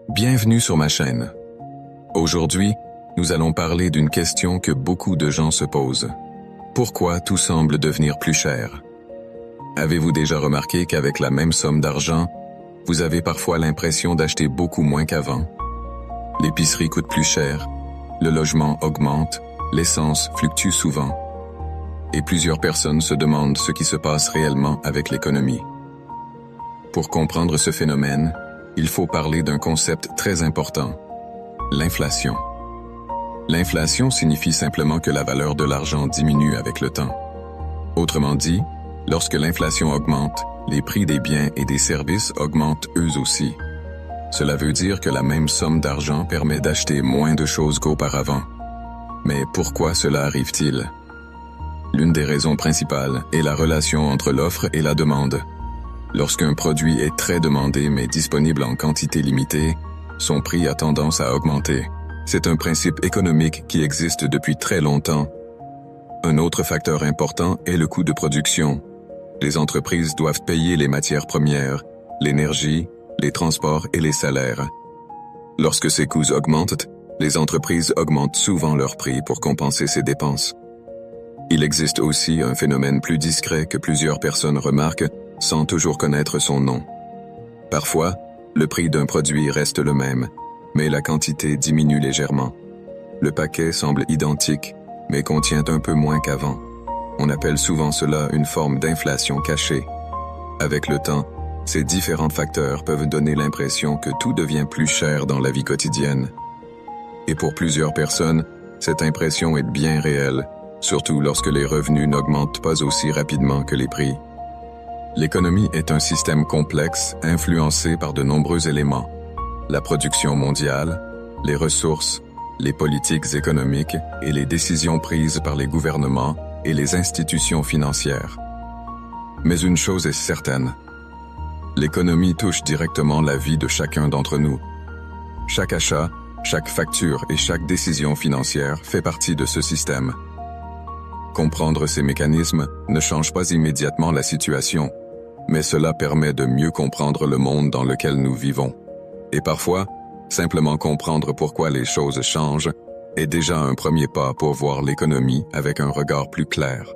Bienvenue sur ma chaîne. Aujourd'hui, nous allons parler d'une question que beaucoup de gens se posent. Pourquoi tout semble devenir plus cher? Avez-vous déjà remarqué qu'avec la même somme d'argent, vous avez parfois l'impression d'acheter beaucoup moins qu'avant? L'épicerie coûte plus cher, le logement augmente, l'essence fluctue souvent. Et plusieurs personnes se demandent ce qui se passe réellement avec l'économie. Pour comprendre ce phénomène, il faut parler d'un concept très important, l'inflation. L'inflation signifie simplement que la valeur de l'argent diminue avec le temps. Autrement dit, lorsque l'inflation augmente, les prix des biens et des services augmentent eux aussi. Cela veut dire que la même somme d'argent permet d'acheter moins de choses qu'auparavant. Mais pourquoi cela arrive-t-il? L'une des raisons principales est la relation entre l'offre et la demande. Lorsqu'un produit est très demandé mais disponible en quantité limitée, son prix a tendance à augmenter. C'est un principe économique qui existe depuis très longtemps. Un autre facteur important est le coût de production. Les entreprises doivent payer les matières premières, l'énergie, les transports et les salaires. Lorsque ces coûts augmentent, les entreprises augmentent souvent leurs prix pour compenser ces dépenses. Il existe aussi un phénomène plus discret que plusieurs personnes remarquent sans toujours connaître son nom. Parfois, le prix d'un produit reste le même, mais la quantité diminue légèrement. Le paquet semble identique, mais contient un peu moins qu'avant. On appelle souvent cela une forme d'inflation cachée. Avec le temps, ces différents facteurs peuvent donner l'impression que tout devient plus cher dans la vie quotidienne. Et pour plusieurs personnes, cette impression est bien réelle, surtout lorsque les revenus n'augmentent pas aussi rapidement que les prix. L'économie est un système complexe influencé par de nombreux éléments. La production mondiale, les ressources, les politiques économiques et les décisions prises par les gouvernements et les institutions financières. Mais une chose est certaine, l'économie touche directement la vie de chacun d'entre nous. Chaque achat, chaque facture et chaque décision financière fait partie de ce système. Comprendre ces mécanismes ne change pas immédiatement la situation, mais cela permet de mieux comprendre le monde dans lequel nous vivons. Et parfois, simplement comprendre pourquoi les choses changent est déjà un premier pas pour voir l'économie avec un regard plus clair.